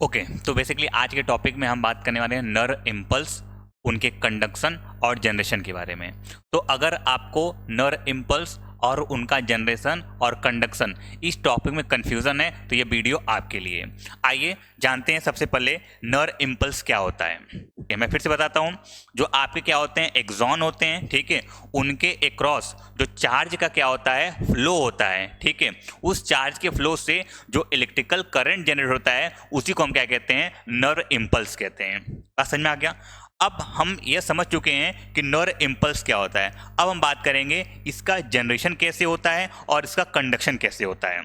Okay, तो basically आज के टॉपिक में हम बात करने वाले हैं नर इम्पल्स, उनके कंडक्शन और जनरेशन के बारे में। तो अगर आपको नर इम्पल्स और उनका जनरेशन और कंडक्शन इस टॉपिक में कन्फ्यूज़न है तो ये वीडियो आपके लिए। आइए जानते हैं सबसे पहले नर इम्पल्स क्या होता है। ठीक है, मैं फिर से बताता हूँ। जो आपके क्या होते हैं, एक्सॉन होते हैं, ठीक है, उनके अक्रॉस जो चार्ज का क्या होता है, फ्लो होता है। ठीक है, उस चार्ज के फ्लो से जो इलेक्ट्रिकल करंट जनरेट होता है उसी को हम क्या कहते हैं, नर इम्पल्स कहते हैं। बात समझ में आ गया। अब हम ये समझ चुके हैं कि नर इम्पल्स क्या होता है। अब हम बात करेंगे इसका जनरेशन कैसे होता है और इसका कंडक्शन कैसे होता है।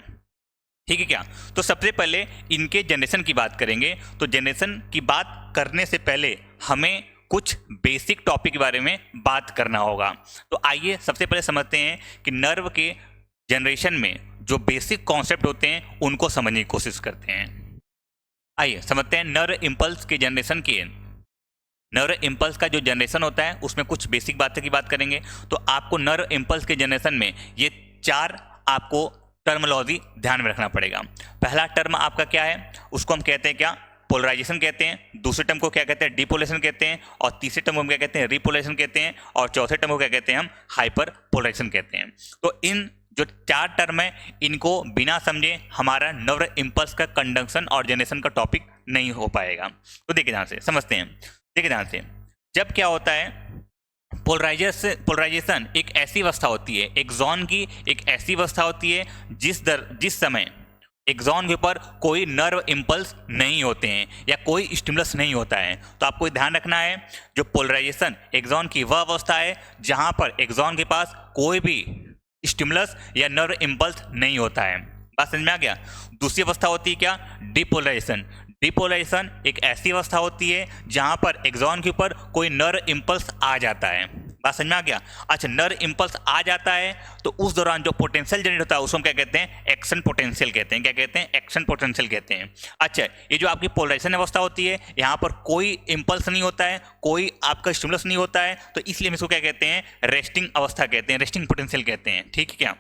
ठीक है क्या? तो सबसे पहले इनके जनरेशन की बात करेंगे। तो जनरेशन की बात करने से पहले हमें कुछ बेसिक टॉपिक के बारे में बात करना होगा। तो आइए सबसे पहले समझते हैं कि नर्व के जनरेशन में जो बेसिक कॉन्सेप्ट होते हैं उनको समझने की कोशिश करते हैं। आइए समझते हैं नर इम्पल्स के जनरेशन के। नर इम्पल्स का जो जनरेशन होता है उसमें कुछ बेसिक बातें की बात करेंगे। तो आपको नर इम्पल्स के जनरेशन में ये चार आपको टर्मोलॉजी ध्यान में रखना पड़ेगा। पहला टर्म आपका क्या है, उसको हम कहते हैं क्या, पोलराइजेशन कहते हैं। दूसरे टर्म को क्या कहते हैं, डिपोलेशन कहते हैं। और तीसरे टर्म को हम क्या कहते हैं, रिपोलेशन कहते हैं। और चौथे टर्म को क्या कहते हैं, हम हाइपर पोलराइजेशन कहते हैं। तो इन जो चार टर्म है इनको बिना समझे हमारा नर इम्पल्स का कंडक्शन और जनरेशन का टॉपिक नहीं हो पाएगा। तो देखिए ध्यान से समझते हैं। देखिए ध्यान से, जब क्या होता है, पोलराइजेशन एक ऐसी अवस्था होती है, एक्सॉन की एक ऐसी अवस्था होती है जिस समय एक्सॉन के ऊपर कोई नर्व इम्पल्स नहीं होते हैं या कोई स्टिमुलस नहीं होता है। तो आपको ध्यान रखना है, जो पोलराइजेशन एक्सॉन की वह अवस्था है जहां पर एक्सॉन के पास कोई भी स्टिमुलस या नर्व इम्पल्स नहीं होता है। बात समझ में आ गया। दूसरी अवस्था होती है क्या, डिपोलराइजेशन। डिपोलराइजेशन एक ऐसी अवस्था होती है जहां पर एक्सॉन के ऊपर कोई नर इम्पल्स आ जाता है। बात समझ में आ गया। अच्छा, नर इम्पल्स आ जाता है तो उस दौरान जो पोटेंशियल जनरेट होता है उसको हम क्या कहते हैं, एक्शन पोटेंशियल कहते हैं। क्या कहते हैं, एक्शन पोटेंशियल कहते हैं। अच्छा, ये जो आपकी पोलराइजेशन अवस्था होती है यहाँ पर कोई इम्पल्स नहीं होता है, कोई आपका स्टिमुलस नहीं होता है, तो इसलिए हम इसको क्या कहते हैं, रेस्टिंग अवस्था कहते हैं, रेस्टिंग पोटेंशियल कहते हैं। ठीक है क्या,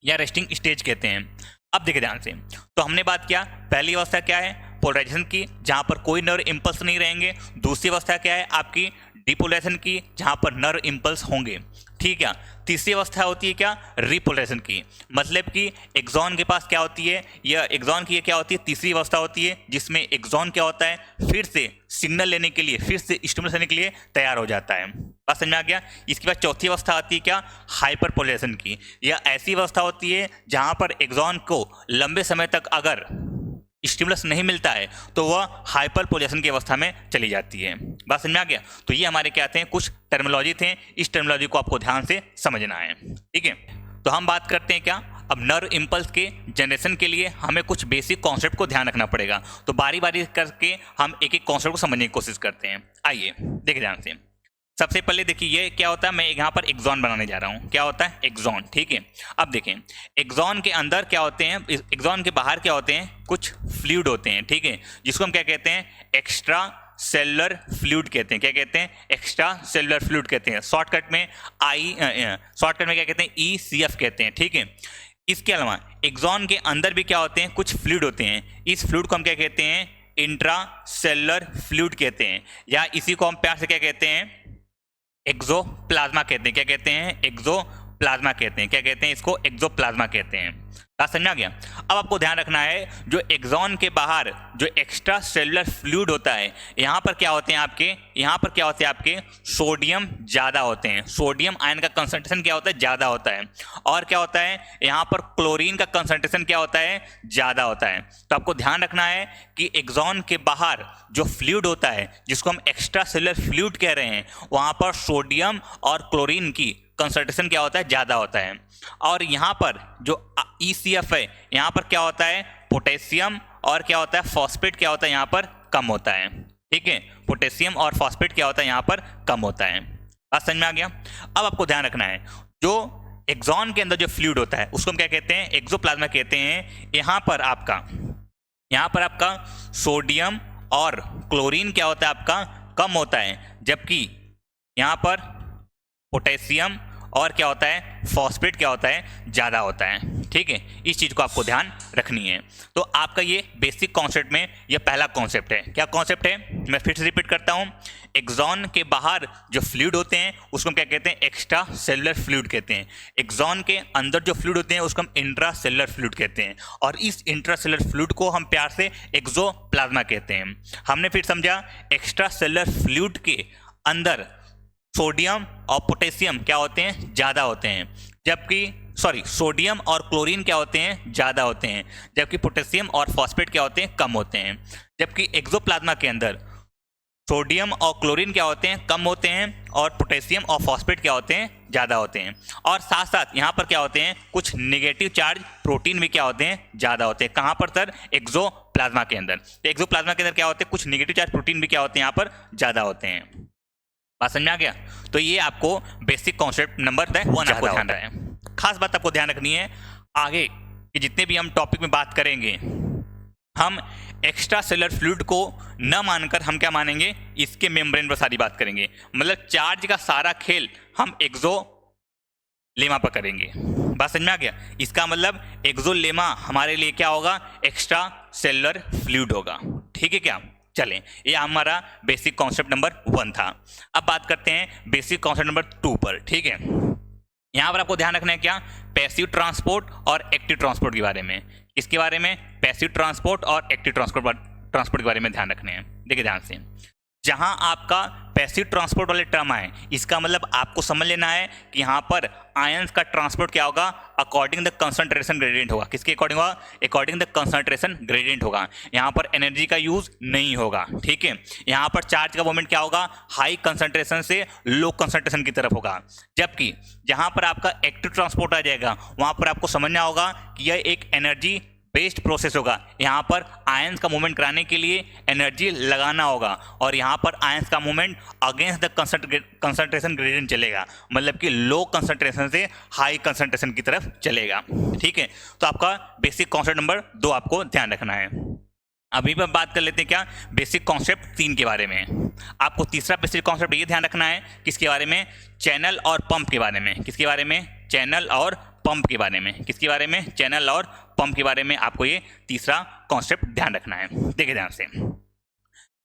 या रेस्टिंग स्टेज कहते हैं। अब देखिए ध्यान से, तो हमने बात किया पहली अवस्था क्या है, पोलराइजेशन की, जहां पर कोई नर इम्पल्स नहीं रहेंगे। दूसरी अवस्था क्या है आपकी, डिपोलराइजेशन की, जहां पर नर इम्पल्स होंगे। ठीक है। तीसरी अवस्था होती है क्या, रिपोलराइजेशन की, मतलब कि एक्सॉन के पास क्या होती है, यह एक्सॉन की क्या होती है, तीसरी अवस्था होती है जिसमें एक्सॉन क्या होता है, फिर से सिग्नल लेने के लिए, फिर से स्टिमुलस लेने के लिए तैयार हो जाता है। बात समझ में आ गया। इसके बाद चौथी अवस्था आती है क्या, हाइपर पोलराइजेशन की। यह ऐसी अवस्था होती है जहां पर एक्सॉन को लंबे समय तक अगर स्टिमुलस नहीं मिलता है तो वह हाइपर पोलराइजेशन की अवस्था में चली जाती है। बात समझ में आ गया। तो ये हमारे क्या थे, कुछ टर्मिनोलॉजी थे, इस टर्मिनोलॉजी को आपको ध्यान से समझना है। ठीक है, तो हम बात करते हैं क्या, अब नर इम्पल्स के जनरेशन के लिए हमें कुछ बेसिक कॉन्सेप्ट को ध्यान रखना पड़ेगा। तो बारी बारी करके हम एक एक कॉन्सेप्ट को समझने की कोशिश करते हैं। आइए देखिए ध्यान से। सबसे पहले देखिए ये क्या होता है, मैं यहाँ पर एक्सॉन बनाने जा रहा हूँ। क्या होता है, एक्सॉन। ठीक है, अब देखें एक्सॉन के अंदर क्या होते हैं, एक्सॉन के बाहर क्या होते हैं, कुछ फ्लूइड होते हैं। ठीक है, जिसको हम क्या कहते हैं, एक्स्ट्रा सेलुलर फ्लूइड कहते हैं। क्या कहते हैं, एक्स्ट्रा सेलुलर फ्लूइड कहते हैं। शॉर्टकट में क्या कहते हैं, ECF कहते हैं। ठीक है, इसके अलावा एक्सॉन के अंदर भी क्या होते हैं, कुछ फ्लूइड होते हैं। इस फ्लूइड को हम क्या कहते हैं, इंट्रा सेलुलर फ्लूइड कहते हैं, या इसी को हम प्यार से क्या कहते हैं, एक्सोप्लाज्मा कहते हैं। क्या कहते हैं, एक्सोप्लाज्मा कहते हैं। क्या कहते हैं, इसको एक्सोप्लाज्मा कहते हैं। बात समझ में आ गया। अब आपको ध्यान रखना है, जो एक्सॉन के बाहर जो एक्स्ट्रा सेलुलर फ्लूइड होता है, यहाँ पर क्या होते हैं आपके, यहाँ पर क्या होते हैं आपके, सोडियम ज़्यादा होते हैं। सोडियम आयन का कंसंट्रेशन क्या होता है, ज़्यादा होता है। और क्या होता है, यहाँ पर क्लोरीन का कंसंट्रेशन क्या होता है, ज़्यादा होता है। तो आपको ध्यान रखना है कि एक्सॉन के बाहर जो फ्लूइड होता है, जिसको हम एक्स्ट्रा सेलुलर फ्लूइड कह रहे हैं, वहाँ पर सोडियम और क्लोरीन की कंसंट्रेशन क्या होता है, ज़्यादा होता है। और यहाँ पर जो ECF है, यहाँ पर क्या होता है, पोटेशियम और क्या होता है, फॉस्फेट क्या होता है, यहाँ पर कम होता है। ठीक है, पोटेशियम और फॉस्फेट क्या होता है, यहाँ पर कम होता है। बात समझ में आ गया। अब आपको ध्यान रखना है, जो एक्सॉन के अंदर जो फ्लूइड होता है उसको हम क्या कहते हैं, एक्सोप्लाज्मा कहते हैं। यहाँ पर आपका सोडियम और क्लोरीन क्या होता है, आपका कम होता है, जबकि यहाँ पर पोटेशियम और क्या होता है, फॉस्फेट क्या होता है, ज़्यादा होता है। ठीक है, इस चीज़ को आपको ध्यान रखनी है। तो आपका ये बेसिक कॉन्सेप्ट में ये पहला कॉन्सेप्ट है। क्या कॉन्सेप्ट है, मैं फिर से रिपीट करता हूँ। एक्सॉन के बाहर जो फ्लूइड होते हैं उसको हम क्या कहते हैं, एक्स्ट्रा सेलुलर फ्लूइड कहते हैं। एक्सॉन के अंदर जो फ्लूइड होते हैं उसको हम इंट्रा सेलुलर फ्लूइड कहते हैं, और इस इंट्रा सेलुलर फ्लूइड को हम प्यार से एक्सोप्लाज्मा कहते हैं। हमने फिर समझा एक्स्ट्रा सेलुलर फ्लूइड के अंदर सोडियम और पोटेशियम क्या होते हैं, ज़्यादा होते हैं, जबकि सोडियम और क्लोरीन क्या होते हैं, ज़्यादा होते हैं, जबकि पोटेशियम और फॉस्फेट क्या होते हैं, कम होते हैं। जबकि एक्सोप्लाज्मा के अंदर सोडियम और क्लोरीन क्या होते हैं, कम होते हैं, और पोटेशियम और फॉस्फेट क्या होते हैं, ज़्यादा होते हैं। और साथ साथ यहाँ पर क्या होते हैं, कुछ नेगेटिव चार्ज प्रोटीन भी क्या होते हैं, ज़्यादा होते हैं। कहाँ पर सर, एक्सोप्लाज्मा के अंदर। तो एक्सोप्लाज्मा के अंदर क्या होते हैं, कुछ नेगेटिव चार्ज प्रोटीन भी क्या होते हैं, यहाँ पर ज़्यादा होते हैं। बात समझ में आ गया। तो ये आपको बेसिक कॉन्सेप्ट नंबर 1 आपको ध्यान रहे। खास बात आपको ध्यान रखनी है, आगे कि जितने भी हम टॉपिक में बात करेंगे, हम एक्स्ट्रा सेलुलर फ्लूइड को न मानकर हम क्या मानेंगे, इसके मेम्ब्रेन पर सारी बात करेंगे। मतलब चार्ज का सारा खेल हम एक्सोलेमा पर करेंगे। बात समझ में आ गया। इसका मतलब एक्सोलेमा हमारे लिए क्या होगा, एक्स्ट्रा सेलुलर फ्लूइड होगा। ठीक है क्या, चलें, ये हमारा बेसिक कॉन्सेप्ट नंबर 1 था। अब बात करते हैं बेसिक कॉन्सेप्ट नंबर 2 पर। ठीक है, यहाँ पर आपको ध्यान रखना है क्या, पैसिव ट्रांसपोर्ट और एक्टिव ट्रांसपोर्ट के बारे में। इसके बारे में, पैसिव ट्रांसपोर्ट और एक्टिव ट्रांसपोर्ट के बारे में ध्यान रखने हैं। देखिए ध्यान से, जहां आपका पैसिव ट्रांसपोर्ट वाले टर्म आए, इसका मतलब आपको समझ लेना है कि यहाँ पर आयंस का ट्रांसपोर्ट क्या होगा, अकॉर्डिंग द कंसंट्रेशन ग्रेडियंट होगा। किसके अकॉर्डिंग होगा, अकॉर्डिंग द कंसंट्रेशन ग्रेडियंट होगा। यहाँ पर एनर्जी का यूज नहीं होगा। ठीक है, यहाँ पर चार्ज का मूवमेंट क्या होगा, हाई कंसंट्रेशन से लो कंसंट्रेशन की तरफ होगा। जबकि जहाँ पर आपका एक्टिव ट्रांसपोर्ट आ जाएगा, वहाँ पर आपको समझना होगा कि यह एक एनर्जी बेस्ड प्रोसेस होगा। यहाँ पर आयंस का मूवमेंट कराने के लिए एनर्जी लगाना होगा, और यहाँ पर आयंस का movement against the concentration gradient चलेगा, मतलब कि लो कंसंट्रेशन से हाई कंसंट्रेशन की तरफ चलेगा। ठीक है, तो आपका बेसिक कॉन्सेप्ट नंबर 2 आपको ध्यान रखना है। अभी पर बात कर लेते हैं क्या, बेसिक कॉन्सेप्ट 3 के बारे में। आपको तीसरा बेसिक कॉन्सेप्ट ये ध्यान रखना है, किसके बारे में, चैनल और पंप के बारे में। किसके बारे में, चैनल और पंप के बारे में। किसके बारे में, चैनल और पंप के बारे में आपको ये तीसरा कॉन्सेप्ट ध्यान रखना है। देखिए ध्यान से,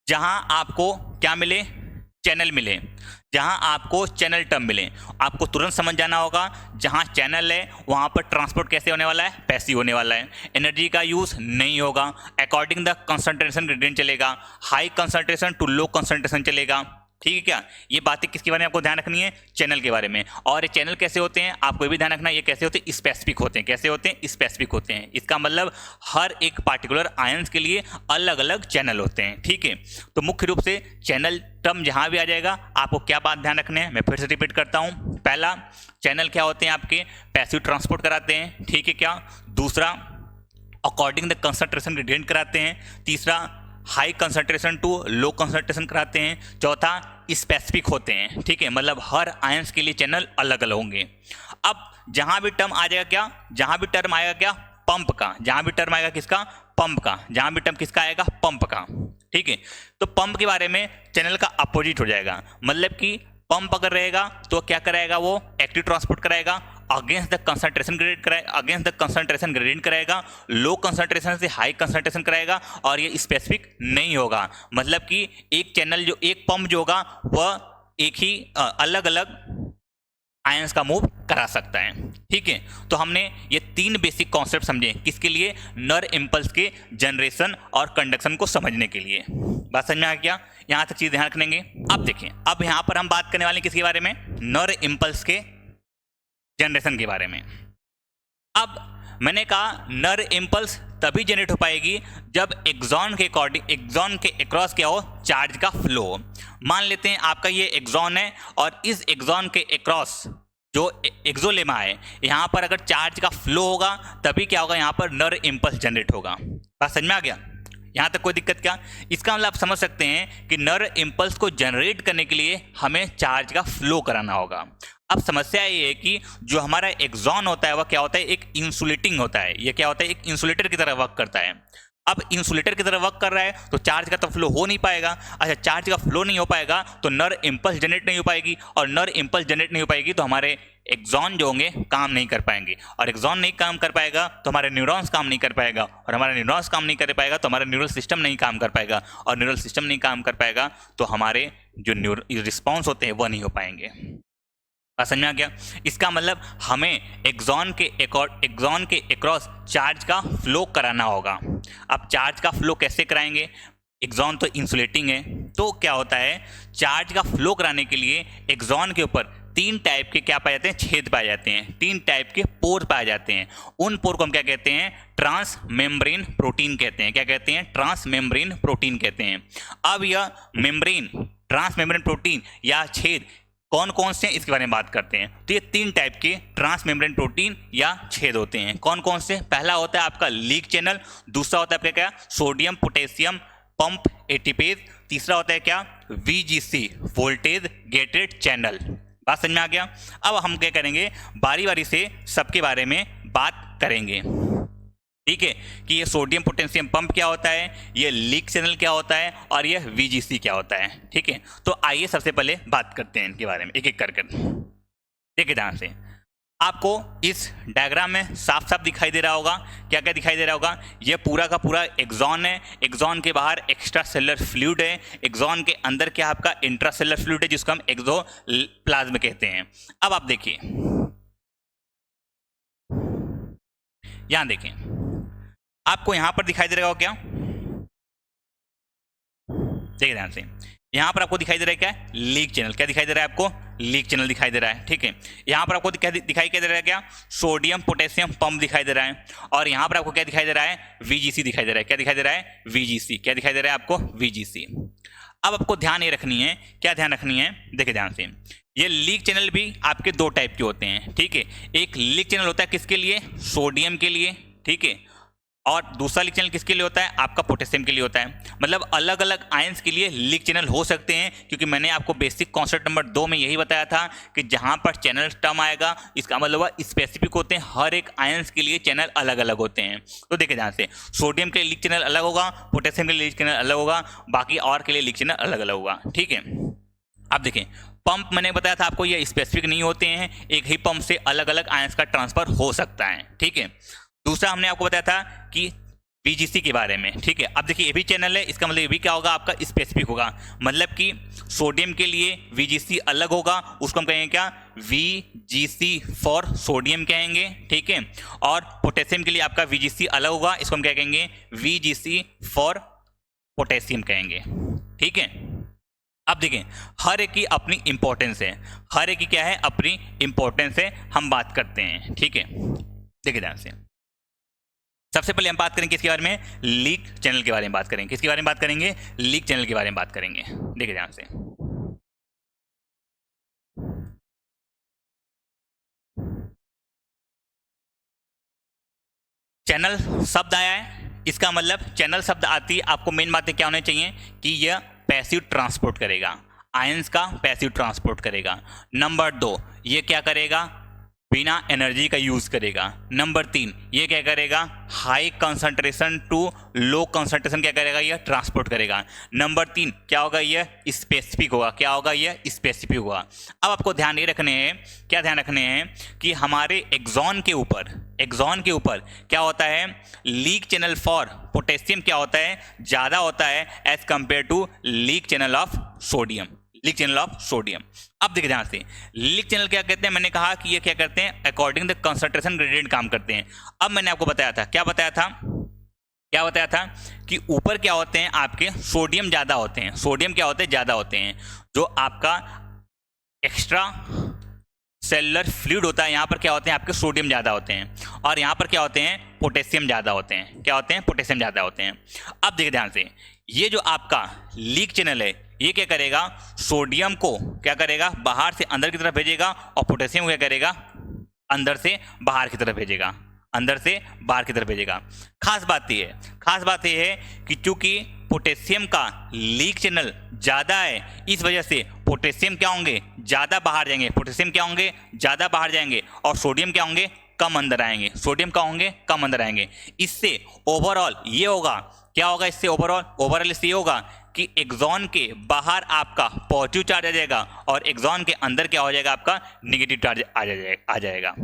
जहां आपको क्या मिले, चैनल मिले, जहां आपको चैनल टर्म मिले, आपको तुरंत समझ जाना होगा जहां चैनल है वहां पर ट्रांसपोर्ट कैसे होने वाला है, पैसिव होने वाला है। एनर्जी का यूज नहीं होगा, अकॉर्डिंग द कंसंट्रेशन ग्रेडियंट चलेगा, high concentration to low concentration चलेगा। ठीक है क्या, ये बातें किसके बारे में आपको ध्यान रखनी है, चैनल के बारे में। और ये चैनल कैसे होते हैं, आपको ये भी ध्यान रखना है, ये कैसे होते हैं, स्पेसिफिक होते हैं। कैसे होते हैं, स्पेसिफिक होते हैं। इसका मतलब हर एक पार्टिकुलर आयंस के लिए अलग अलग चैनल होते हैं। ठीक है, तो मुख्य रूप से चैनल टर्म जहां भी आ जाएगा, आपको क्या बात ध्यान रखने हैं, मैं फिर से रिपीट करता हूं। पहला, चैनल क्या होते हैं, आपके पैसिव ट्रांसपोर्ट कराते हैं। ठीक है क्या, दूसरा, अकॉर्डिंग द कंसंट्रेशन ग्रेडियंट कराते हैं। तीसरा, high concentration to low concentration कराते हैं। चौथा, स्पेसिफिक होते हैं। ठीक है, मतलब हर आयंस के लिए चैनल अलग अलग होंगे। अब जहां भी टर्म आ जाएगा क्या, जहां भी टर्म आएगा क्या, पंप का। जहां भी टर्म आएगा किसका, पंप का। जहां भी टर्म किसका आएगा, पंप का। ठीक है, तो पंप के बारे में चैनल का अपोजिट हो जाएगा, मतलब कि पंप अगर रहेगा तो क्या कराएगा, वो एक्टिव ट्रांसपोर्ट कराएगा, अगेंस्ट द कंसंट्रेशन ग्रेडियंट कराएगा, अगेंस्ट द कंसंट्रेशन ग्रेडियंट कराएगा, लो कंसंट्रेशन से हाई कंसंट्रेशन कराएगा, और ये स्पेसिफिक नहीं होगा। मतलब कि एक चैनल जो, एक पंप जो होगा वह एक ही अलग अलग आयंस का मूव करा सकता है। ठीक है, तो हमने ये 3 बेसिक कॉन्सेप्ट समझे, किसके लिए, नर इम्पल्स के जनरेशन और कंडक्शन को समझने के लिए। बात समझ में आ गया, यहां तक चीज ध्यान रखेंगे। अब देखें, अब यहां पर हम बात करने वाले हैं किसके बारे में, नर इम्पल्स के जनरेशन के बारे में। अब मैंने कहा नर इम्पल्स तभी जनरेट हो पाएगी जब एक्सॉन के अकॉर्डिंग, एक्सॉन के अक्रॉस क्या हो, चार्ज का फ्लो। मान लेते हैं आपका ये एक्सॉन है, और इस एक्सॉन के अक्रॉस जो एक्सोलेमा है, यहाँ पर अगर चार्ज का फ्लो होगा तभी क्या होगा, यहाँ पर नर इम्पल्स जनरेट होगा। बात समझ में आ गया, यहाँ तक कोई दिक्कत क्या। इसका मतलब आप समझ सकते हैं कि नर इम्पल्स को जनरेट करने के लिए हमें चार्ज का फ्लो कराना होगा। अब समस्या ये है कि जो हमारा एक्सॉन होता है वह क्या होता है, एक इंसुलेटिंग होता है। ये क्या होता है, एक इंसुलेटर की तरह वर्क करता है। अब इंसुलेटर की तरह वर्क कर रहा है तो चार्ज का तो फ्लो हो नहीं पाएगा। अच्छा, चार्ज का फ्लो नहीं हो पाएगा तो नर इम्पल्स जनरेट नहीं हो पाएगी, और नर इम्पल्स जनरेट नहीं हो पाएगी तो हमारे एक्सॉन जो होंगे काम नहीं कर पाएंगे, और एक्सॉन नहीं काम कर पाएगा तो हमारे न्यूरॉन्स काम नहीं कर पाएगा, और हमारे न्यूरॉन्स काम नहीं कर पाएगा तो हमारा न्यूरल सिस्टम नहीं काम कर पाएगा, और न्यूरल सिस्टम नहीं काम कर पाएगा तो हमारे जो रिस्पॉन्स होते हैं वो नहीं हो पाएंगे। बात समझ में आ गया? इसका मतलब हमें एक्सॉन के अक्रॉस चार्ज का फ्लो कराना होगा। अब चार्ज का फ्लो कैसे कराएंगे? एक्सॉन तो इंसुलेटिंग है, तो क्या होता है, चार्ज का फ्लो कराने के लिए एक्सॉन के ऊपर 3 टाइप के क्या पाए जाते हैं, छेद पाए जाते हैं, 3 टाइप के पोर पाए जाते हैं। उन पोर को हम क्या कहते हैं, ट्रांस मेम्ब्रेन प्रोटीन कहते हैं। क्या कहते हैं? ट्रांस मेम्ब्रेन प्रोटीन कहते हैं। अब यह मेम्ब्रेन, ट्रांस मेम्ब्रेन प्रोटीन या छेद कौन कौन से हैं इसके बारे में बात करते हैं। तो ये 3 टाइप के ट्रांस मेम्ब्रेन प्रोटीन या छेद होते हैं। कौन कौन से? पहला होता है आपका लीक चैनल, दूसरा होता है आपका क्या, सोडियम पोटेशियम पंप एटीपेज, तीसरा होता है क्या, VGC वोल्टेज गेटेड चैनल। बात समझ में आ गया? अब हम क्या करेंगे, बारी बारी से सबके बारे में बात करेंगे, ठीक है, कि ये सोडियम पोटेशियम पंप क्या होता है, ये लीक चैनल क्या होता है, और ये VGC क्या होता है। ठीक है, तो आइए सबसे पहले बात करते हैं इनके बारे में एक एक करके। देखिए ध्यान से, आपको इस डायग्राम में साफ साफ दिखाई दे रहा होगा, क्या क्या दिखाई दे रहा होगा, ये पूरा का पूरा एक्सॉन है, एक्सॉन के बाहर एक्स्ट्रा सेलुलर फ्लूइड है, एक्सॉन के अंदर क्या आपका इंट्रा सेलुलर फ्लूइड है जिसको हम एक्सोप्लाज्म कहते हैं। अब आप देखिए, यहां देखें, आपको यहां पर दिखाई दे रहा होगा क्या, देखिए ध्यान से, यहां पर आपको दिखाई दे रहा है क्या, लीक चैनल। क्या दिखाई दे रहा है आपको, लीक चैनल दिखाई दे रहा है। ठीक है, यहां पर आपको दिखाई क्या दे रहा है, क्या, सोडियम पोटेशियम पंप दिखाई दे रहा है, और यहां पर आपको क्या दिखाई दे रहा है, VGC दिखाई दे रहा है। क्या दिखाई दे रहा है, VGC। क्या दिखाई दे रहा है आपको, VGC। अब आपको ध्यान ये रखनी है, क्या ध्यान रखनी है, देखिए ध्यान से, ये लीक चैनल भी आपके 2 टाइप के होते हैं। ठीक है, एक लीक चैनल होता है किसके लिए, सोडियम के लिए, ठीक है, और दूसरा लीक चैनल किसके लिए होता है, आपका पोटेशियम के लिए होता है। मतलब अलग अलग आयंस के लिए लीक चैनल हो सकते हैं, क्योंकि मैंने आपको बेसिक कॉन्सेप्ट नंबर 2 में यही बताया था कि जहां पर चैनल टर्म आएगा इसका मतलब स्पेसिफिक होते हैं, हर एक आयंस के लिए चैनल अलग अलग होते हैं। तो देखिए ध्यान से, सोडियम के लिए लीक चैनल अलग होगा, पोटेशियम के लिए लीक चैनल अलग होगा, बाकी और के लिए लीक चैनल अलग अलग होगा। ठीक है, अब देखें, पंप मैंने बताया था आपको ये स्पेसिफिक नहीं होते हैं, एक ही पंप से अलग अलग आयंस का ट्रांसफर हो सकता है। ठीक है, दूसरा हमने आपको बताया था कि VGC के बारे में। ठीक है, अब देखिए ये भी चैनल है, इसका मतलब ये भी क्या होगा, आपका स्पेसिफिक होगा, मतलब कि सोडियम के लिए VGC अलग होगा, उसको हम कहेंगे क्या, VGC फॉर सोडियम कहेंगे। ठीक है, और पोटेशियम के लिए आपका VGC अलग होगा, इसको हम क्या कहेंगे, VGC फॉर पोटेशियम कहेंगे। ठीक है, अब देखें, हर एक की अपनी इंपॉर्टेंस है, हर एक की क्या है, अपनी इंपॉर्टेंस है, हम बात करते हैं। ठीक है, देखिए ध्यान से, सबसे पहले हम बात करेंगे किसके बारे में, लीक चैनल के बारे में बात करेंगे। किसके बारे में बात करेंगे, लीक चैनल के बारे में बात करेंगे। देखिए ध्यान से, चैनल शब्द आया है, इसका मतलब चैनल शब्द आती है, आपको मेन बातें क्या होनी चाहिए कि यह पैसिव ट्रांसपोर्ट करेगा, आयंस का पैसिव ट्रांसपोर्ट करेगा। नंबर 2, ये क्या करेगा, बिना एनर्जी का यूज करेगा। नंबर 3, ये क्या करेगा, high concentration to low concentration क्या करेगा, ये ट्रांसपोर्ट करेगा। नंबर 3 क्या होगा, ये स्पेसिफिक होगा। क्या होगा, ये स्पेसिफिक होगा। अब आपको ध्यान ये रखने हैं, क्या ध्यान रखने हैं कि हमारे एक्सॉन के ऊपर क्या होता है, लीक चैनल फॉर पोटेशियम क्या होता है, ज़्यादा होता है as compare to leak channel of sodium, leak channel of sodium. अब देखिए ध्यान से, लीक चैनल क्या कहते हैं, मैंने कहा कि ये क्या करते हैं, अकॉर्डिंग द कंसंट्रेशन ग्रेडियंट काम करते हैं। अब मैंने आपको बताया था, क्या बताया था कि ऊपर क्या होते हैं आपके, सोडियम ज़्यादा होते हैं, सोडियम क्या होते हैं, ज़्यादा होते हैं, जो आपका एक्स्ट्रा सेलुलर फ्लूइड होता है, यहाँ पर क्या होते हैं आपके, सोडियम ज़्यादा होते हैं, और यहाँ पर क्या होते हैं, पोटेशियम ज़्यादा होते हैं। क्या होते हैं, पोटेशियम ज़्यादा होते हैं। अब देखिए ध्यान से, ये जो आपका लीक चैनल है, ये क्या करेगा, सोडियम को क्या करेगा, बाहर से अंदर की तरफ भेजेगा, और पोटेशियम को क्या करेगा, अंदर से बाहर की तरफ भेजेगा, अंदर से बाहर की तरफ भेजेगा। खास बात यह है कि चूंकि पोटेशियम का लीक चैनल ज़्यादा है, इस वजह से पोटेशियम क्या होंगे, ज़्यादा बाहर जाएंगे, पोटेशियम क्या होंगे, ज़्यादा बाहर जाएंगे, और सोडियम क्या होंगे, कम अंदर आएंगे, सोडियम का होंगे, कम अंदर आएंगे। इससे ओवरऑल ये होगा, क्या होगा इससे, ओवरऑल इससे ये होगा कि एक्सॉन के बाहर आपका पॉजिटिव चार्ज आ जाएगा और एक्सॉन के अंदर क्या हो जाएगा, आपका नेगेटिव चार्ज आ जाएगा।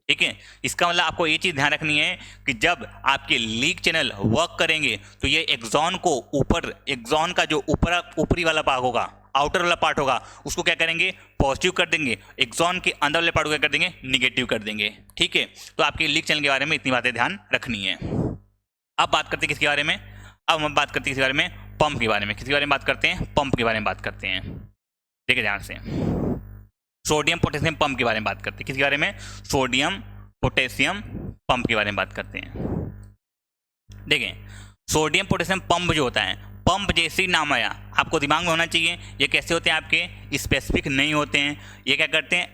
ठीक है, इसका मतलब आपको ये चीज़ ध्यान रखनी है कि जब आपके लीक चैनल वर्क करेंगे तो ये एक्सॉन को ऊपर, एक्सॉन का जो ऊपरी वाला भाग होगा, आउटर वाला पार्ट होगा, उसको क्या करेंगे, पॉजिटिव कर देंगे, एक्सॉन के अंदर वाले पार्ट को क्या कर देंगे, निगेटिव कर देंगे। ठीक है, तो आपके लीक चैनल के बारे में इतनी बातें ध्यान रखनी है। अब बात करते हैं किसके बारे में, अब हम बात करते हैं किसके बारे में, पंप के बारे में। किसके बारे में बात करते हैं, पंप के बारे में बात करते हैं। देखिए ध्यान से, सोडियम पोटेशियम पंप के बारे में बात करते हैं। किसके बारे में, सोडियम पोटेशियम पंप के बारे में बात करते हैं। देखें, सोडियम पोटेशियम पंप जो होता है, पंप जैसे ही नाम आया आपको दिमाग में होना चाहिए, ये कैसे होते हैं, आपके स्पेसिफिक नहीं होते हैं। ये क्या करते हैं,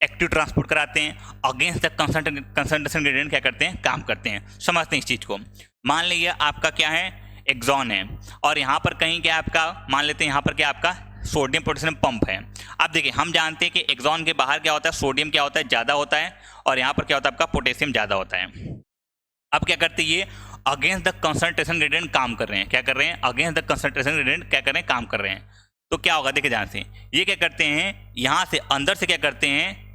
एक्टिव ट्रांसपोर्ट कराते हैं, अगेंस्ट द कंसंट्रेशन ग्रेडियंट क्या करते हैं, काम करते हैं। समझते हैं इस चीज़ को। मान लीजिए आपका क्या है, एक्सॉन है, और यहाँ पर कहीं क्या आपका, मान लेते हैं यहाँ पर क्या आपका सोडियम पोटेशियम पंप है। अब देखिए, हम जानते हैं कि एक्सॉन के बाहर क्या होता है, सोडियम क्या होता है, ज़्यादा होता है, और यहाँ पर क्या होता है, आपका पोटेशियम ज़्यादा होता है। अब क्या करते हैं, ये अगेंस्ट द कंसंट्रेशन ग्रेडियंट काम कर रहे हैं। क्या कर रहे हैं, अगेंस्ट द कंसंट्रेशन ग्रेडियंट क्या कर रहे हैं, काम कर रहे हैं। तो क्या होगा, देखिए ध्यान से, ये क्या करते हैं, यहाँ से अंदर से क्या करते हैं,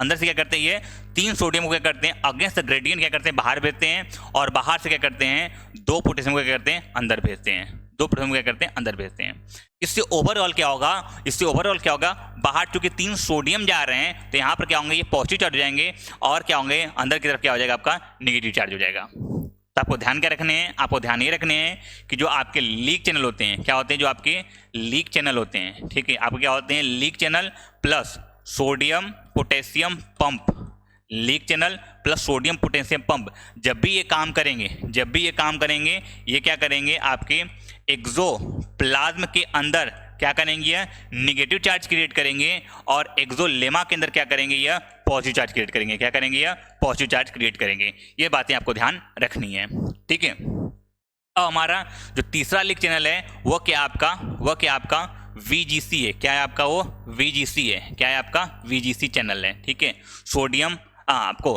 अंदर से क्या करते हैं, ये 3 सोडियम को क्या करते हैं, अगेंस्ट द ग्रेडियंट क्या करते हैं, बाहर भेजते हैं, और बाहर से क्या करते हैं, 2 पोटेशियम को क्या करते हैं, अंदर भेजते हैं। 2 पोटेशियम क्या करते हैं, अंदर भेजते हैं। इससे ओवरऑल क्या होगा, बाहर चूंकि 3 सोडियम जा रहे हैं तो यहाँ पर क्या होंगे, ये पॉजिटिव चार्ज हो जाएंगे, और क्या होंगे, अंदर की तरफ क्या हो जाएगा, आपका नेगेटिव चार्ज हो जाएगा। तो आपको ध्यान क्या रखने हैं, आपको ध्यान ये रखने हैं कि जो आपके लीक चैनल होते हैं, क्या होते हैं, जो आपके लीक चैनल होते हैं, ठीक है, आपके क्या होते हैं, leak channel plus sodium potassium pump, leak channel plus sodium potassium pump जब भी ये काम करेंगे, ये क्या करेंगे, आपके एक्सोप्लाज्म के अंदर क्या करेंगे, निगेटिव चार्ज क्रिएट करेंगे, और एक्सोलेमा के अंदर क्या करेंगे, यह पॉजिटिव चार्ज क्रिएट करेंगे। क्या करेंगे, यह पॉजिटिव चार्ज क्रिएट करेंगे। ये बातें आपको ध्यान रखनी है। ठीक है, अब हमारा जो तीसरा लीक चैनल है वो क्या आपका VGC है। क्या है आपका, वो VGC है। क्या है आपका, VGC चैनल है। ठीक है, सोडियम आपको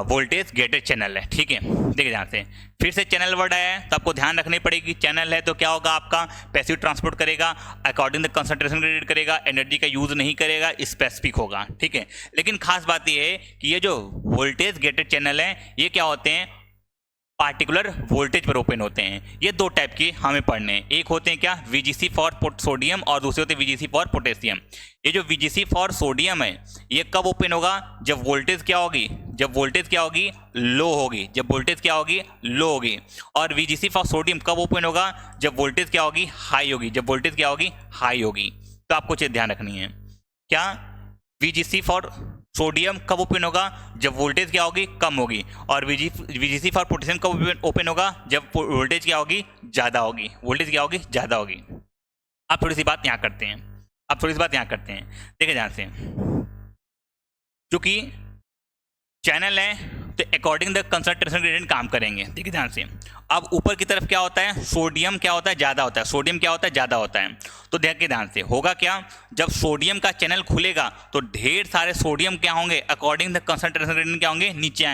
वोल्टेज गेटेड चैनल है। ठीक है, देखिए ध्यान से, फिर से चैनल वर्ड आया है तो आपको ध्यान रखनी पड़ेगी। चैनल है तो क्या होगा, आपका पैसिव ट्रांसपोर्ट करेगा, अकॉर्डिंग द कंसंट्रेशन ग्रेडियंट करेगा, एनर्जी का यूज नहीं करेगा, स्पेसिफिक होगा। ठीक है, लेकिन खास बात यह है कि ये जो वोल्टेज गेटेड चैनल है ये क्या होते हैं, पार्टिकुलर वोल्टेज पर ओपन होते हैं। ये 2 टाइप के हमें पढ़ने हैं, एक होते हैं क्या, VGC फॉर सोडियम, और दूसरे होते हैं VGC फॉर पोटेशियम। ये जो VGC फॉर सोडियम है ये कब ओपन होगा, जब वोल्टेज क्या होगी, लो होगी, लो होगी। और VGC फॉर सोडियम कब ओपन होगा, जब वोल्टेज क्या होगी, हाई होगी, तो आपको चीज ध्यान रखनी है। क्या VGC फॉर सोडियम कब ओपन होगा, जब वोल्टेज क्या होगी, कम होगी, और VGC फॉर पोटेशियम कब ओपन होगा, जब वोल्टेज क्या होगी, ज़्यादा होगी। अब थोड़ी सी बात यहाँ करते हैं, देखिए ध्यान से, चूंकि चैनल है तो अकॉर्डिंग द कंसंट्रेशन ग्रेडियंट काम करेंगे। देखिए ध्यान से, अब ऊपर की तरफ क्या होता है, सोडियम क्या होता है, ज़्यादा होता है, तो देखिए ध्यान से, होगा क्या, जब सोडियम का चैनल खुलेगा तो ढेर सारे सोडियम क्या होंगे, अकॉर्डिंग द कंसंट्रेशन ग्रेडियंट क्या होंगे, नीचे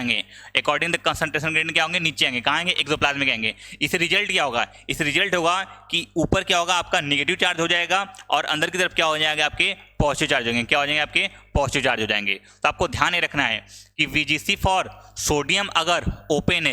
आएंगे, कहाँ आएंगे, एक्सोप्लाज्म में आएंगे। इस रिजल्ट क्या होगा, होगा कि ऊपर क्या होगा, आपका निगेटिव चार्ज हो जाएगा, और अंदर की तरफ क्या हो जाएगा, आपके पॉजिटिव चार्ज होंगे। क्या हो जाएंगे, आपके पॉजिटिव चार्ज हो जाएंगे। तो आपको ध्यान ये रखना है कि VGC फॉर सोडियम अगर ओपन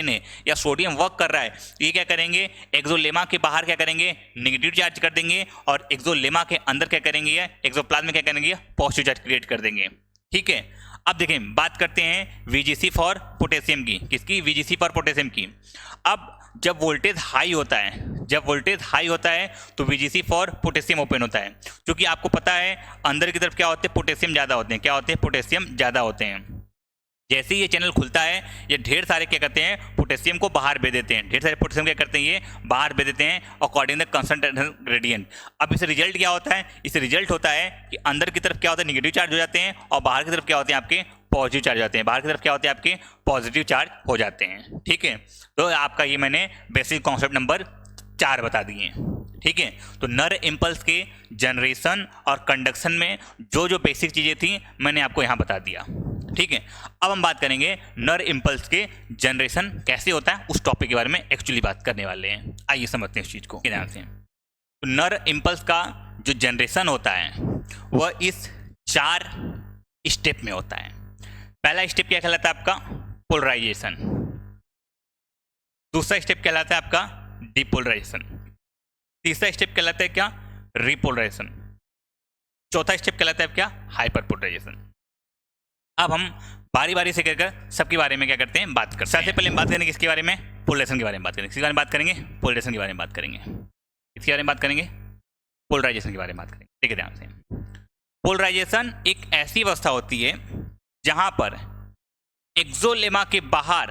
है, या सोडियम वर्क कर रहा है, तो ये क्या करेंगे, एक्सोलेमा के बाहर क्या करेंगे, नेगेटिव चार्ज कर देंगे, और एक्सोलेमा के अंदर क्या करेंगे, एक्सोप्लाज्म में क्या करेंगे, पॉजिटिव चार्ज क्रिएट कर देंगे। ठीक है, अब देखें, बात करते हैं VGC फॉर पोटेशियम की। किसकी, VGC फॉर पोटेशियम की। अब जब वोल्टेज हाई होता है तो VGC फॉर पोटेशियम ओपन होता है, क्योंकि आपको पता है अंदर की तरफ क्या होते हैं, पोटेशियम ज़्यादा होते हैं। जैसे ही ये चैनल खुलता है, ये ढेर सारे क्या करते हैं, पोटेशियम को बाहर भेज देते हैं, ये बाहर भेज देते हैं अकॉर्डिंग द कंसंट्रेशन ग्रेडियंट। अब इस रिजल्ट क्या होता है, होता है कि अंदर की तरफ क्या होता है, निगेटिव चार्ज हो जाते हैं, और बाहर की तरफ क्या होते हैं, आपके पॉजिटिव चार्ज हो जाते हैं। ठीक है, तो आपका ये मैंने बेसिक कॉन्सेप्ट नंबर 4 बता दिए हैं। ठीक है, तो नर इम्पल्स के जनरेशन और कंडक्शन में जो बेसिक चीज़ें थी मैंने आपको यहाँ बता दिया। ठीक है, अब हम बात करेंगे नर इम्पल्स के जनरेशन कैसे होता है, उस टॉपिक के बारे में एक्चुअली बात करने वाले हैं। आइए समझते हैं इस चीज़ को ध्यान से। तो नर इम्पल्स का जो जनरेशन होता है वह इस 4 स्टेप में होता है। पहला स्टेप क्या कहलाता है आपका? पोलराइजेशन। दूसरा स्टेप कहलाता है आपका डिपोलराइजेशन। तीसरा स्टेप कहलाता है क्या? रिपोलराइजेशन। चौथा स्टेप कहलाता है क्या? हाइपरपोलराइजेशन। अब हम बारी बारी से कर सबके बारे में क्या करते हैं, बात करते हैं। सबसे पहले हम बात करेंगे किसके बारे में? पोलराइजेशन के बारे में बात करेंगे। किसके बारे में बात करेंगे? पोलराइजेशन के बारे में बात करेंगे। किसके बारे में बात करेंगे? पोलराइजेशन के बारे में बात करेंगे। ठीक है, ध्यान से। पोलराइजेशन एक ऐसी अवस्था होती है जहां पर एक्सोलेमा के बाहर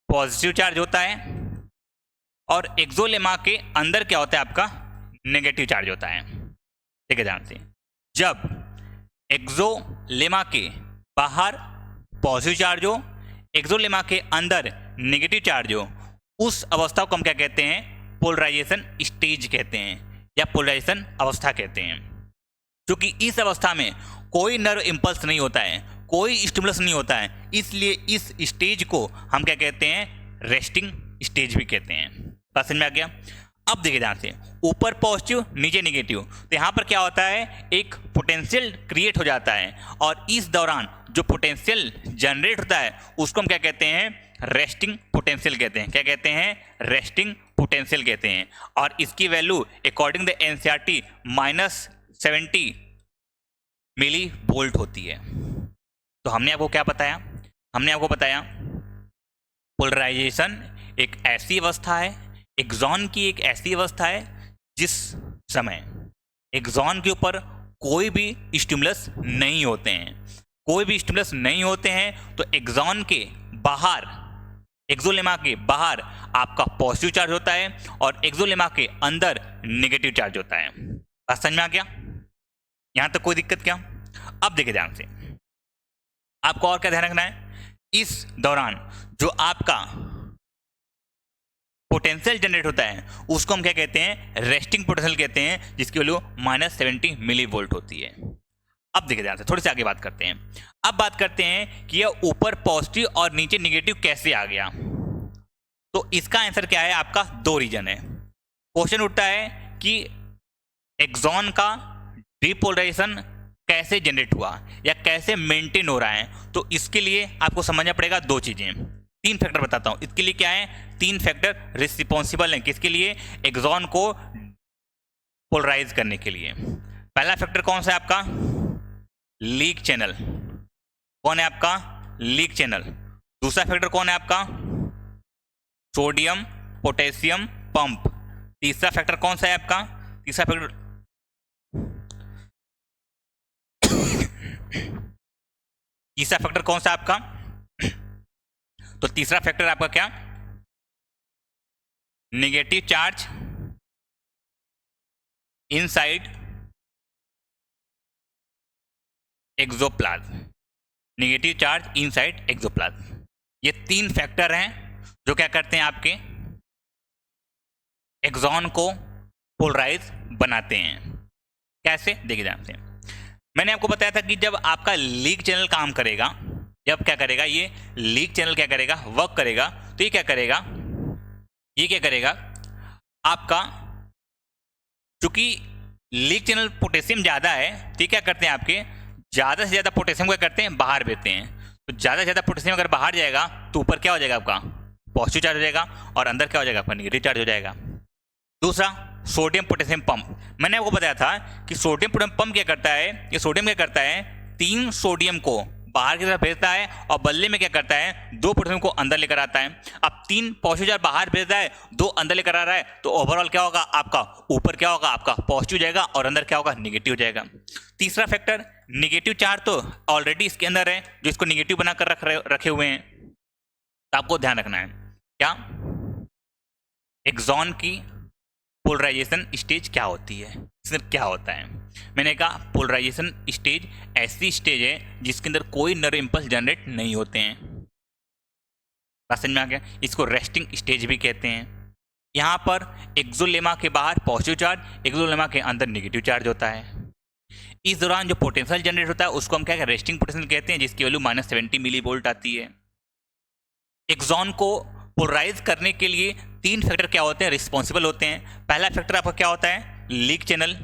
पॉजिटिव चार्ज होता है और एक्सोलेमा के अंदर क्या होता है आपका? नेगेटिव चार्ज होता है। ठीक है, ध्यान से। जब एक्सोलेमा के बाहर पॉजिटिव चार्ज हो, एक्सोलेमा के अंदर नेगेटिव चार्ज हो, उस अवस्था को हम क्या कहते हैं? पोलराइजेशन स्टेज कहते हैं या पोलराइजेशन अवस्था कहते हैं। क्योंकि इस अवस्था में कोई नर्व इंपल्स नहीं होता है, कोई स्टिमुलस नहीं होता है, इसलिए इस स्टेज को हम क्या कहते हैं? रेस्टिंग स्टेज भी कहते हैं। बात समझ में आ गया? अब देखिए ध्यान से, ऊपर पॉजिटिव नीचे नेगेटिव, तो यहाँ पर क्या होता है? एक पोटेंशियल क्रिएट हो जाता है और इस दौरान जो पोटेंशियल जनरेट होता है उसको हम क्या कहते हैं? रेस्टिंग पोटेंशियल कहते हैं। क्या कहते हैं? रेस्टिंग पोटेंशियल कहते हैं। और इसकी value according the NCERT -70 milli volt होती है। तो हमने आपको क्या बताया? हमने आपको बताया पोलराइजेशन एक ऐसी अवस्था है, एक्सॉन की एक ऐसी अवस्था है जिस समय एक्सॉन के ऊपर कोई भी स्टिमुलस नहीं होते हैं। कोई भी स्टिमुलस नहीं होते हैं तो एक्सॉन के बाहर, एक्सोलेमा के बाहर आपका पॉजिटिव चार्ज होता है और एक्सोलेमा के अंदर नेगेटिव चार्ज होता है। बात समझ में आ गया? यहां तक कोई दिक्कत क्या? अब देखिए ध्यान से, आपको और क्या ध्यान रखना है? इस दौरान जो आपका पोटेंशियल जनरेट होता है उसको हम क्या कहते हैं? रेस्टिंग पोटेंशियल कहते हैं, जिसकी वैल्यू -70 मिली वोल्ट होती है। अब देखिए ध्यान से, थोड़ी सी आगे बात करते हैं। अब बात करते हैं कि यह ऊपर पॉजिटिव और नीचे नेगेटिव कैसे आ गया। तो इसका आंसर क्या है? आपका 2 रीजन है। क्वेश्चन उठता है कि एक्सॉन का डिपोलराइजेशन कैसे जनरेट हुआ या कैसे मेंटेन हो रहा है। तो इसके लिए आपको समझना पड़ेगा 2 चीजें, 3 फैक्टर बताता हूं। इसके लिए क्या है? 3 फैक्टर रिस्पॉन्सिबल हैं किसके लिए? एक्सॉन को पोलराइज करने के लिए। पहला फैक्टर कौन सा है आपका? Leak channel. कौन है आपका? Leak channel. दूसरा फैक्टर कौन है आपका? Sodium potassium pump. तीसरा फैक्टर कौन सा है आपका? तीसरा फैक्टर कौन सा आपका? तो तीसरा फैक्टर आपका क्या? Negative charge inside axoplasm. Negative charge inside axoplasm. ये 3 फैक्टर हैं जो क्या करते हैं? आपके एक्सॉन को पोलराइज बनाते हैं। कैसे? देखिए ध्यान से, मैंने आपको बताया था कि जब आपका लीक चैनल काम करेगा, जब क्या करेगा? ये लीक चैनल क्या करेगा? वर्क करेगा। तो ये क्या करेगा? ये क्या करेगा? आपका चूंकि लीक चैनल पोटेशियम ज़्यादा है, तो क्या करते हैं? आपके ज़्यादा से ज़्यादा पोटेशियम क्या करते हैं? बाहर भेजते हैं। तो ज़्यादा से ज़्यादा पोटेशियम अगर बाहर जाएगा तो ऊपर क्या हो जाएगा? आपका पॉजिटिव चार्ज हो जाएगा और अंदर क्या हो जाएगा? आपका नेगेटिव चार्ज हो जाएगा। दूसरा, सोडियम पोटेशियम पंप। मैंने आपको बताया था कि सोडियम पोटेशियम पंप क्या करता है? ये सोडियम क्या करता है? 3 सोडियम को बाहर की तरफ भेजता है और बदले में क्या करता है? 2 पोटेशियम को अंदर लेकर आता है। अब 3 पॉजिटिव चार्ज बाहर भेज रहा है, 2 अंदर लेकर आ रहा है, तो ओवरऑल क्या होगा? आपका ऊपर क्या होगा? आपका पॉजिटिव जाएगा और अंदर क्या होगा? नेगेटिव जाएगा। तीसरा फैक्टर, नेगेटिव चार्ज तो ऑलरेडी इसके अंदर है जो इसको नेगेटिव बनाकर रखे हुए हैं। तो आपको ध्यान रखना है क्या? एक्सॉन की पोलराइजेशन स्टेज क्या होती है, सिर्फ क्या होता है? मैंने कहा पोलराइजेशन स्टेज ऐसी स्टेज है जिसके अंदर कोई नर्व इंपल्स जनरेट नहीं होते हैं। बात समझ में आ गया? इसको रेस्टिंग स्टेज भी कहते हैं। यहाँ पर एक्सोलेमा के बाहर पॉजिटिव चार्ज, एक्सोलेमा के अंदर नेगेटिव चार्ज होता है। इस दौरान जो पोटेंशियल जनरेट होता है उसको हम क्या कहते हैं, रेस्टिंग पोटेंशियल कहते हैं, जिसकी वैल्यू -70 मिली वोल्ट आती है। एक्सॉन को पोलराइज करने के लिए 3 फैक्टर क्या होते हैं, रिस्पॉन्सिबल होते हैं। पहला फैक्टर आपका क्या होता है, leak channel.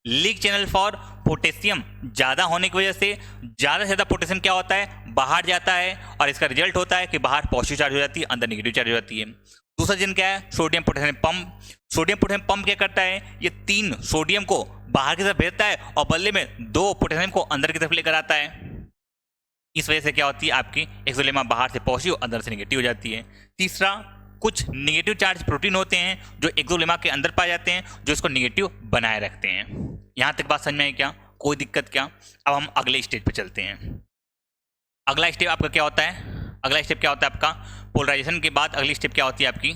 Leak channel for potassium ज़्यादा होने की वजह से ज़्यादा से ज़्यादा पोटेशियम क्या होता है, बाहर जाता है, और इसका रिजल्ट होता है कि बाहर पॉजिटिव चार्ज हो जाती है, अंदर नेगेटिव चार्ज हो जाती है। दूसरा रीजन क्या है, sodium potassium pump. Sodium potassium pump क्या करता है, ये 3 सोडियम को बाहर की तरफ भेजता है और बदले में 2 पोटेशियम को अंदर की तरफ लेकर आता है। इस वजह से क्या होती है, आपकी एक्सोलेमा बाहर से पॉजिटिव, अंदर से नेगेटिव हो जाती है। तीसरा, कुछ नेगेटिव चार्ज प्रोटीन होते हैं जो एक्सोलेमा के अंदर पाए जाते हैं, जो इसको नेगेटिव बनाए रखते हैं। यहाँ तक बात समझ में आई क्या, कोई दिक्कत क्या? अब हम अगले स्टेज पे चलते हैं। अगला स्टेप आपका क्या होता है, अगला स्टेप क्या होता है आपका, पोलराइजेशन के बाद अगली स्टेप क्या होती है आपकी,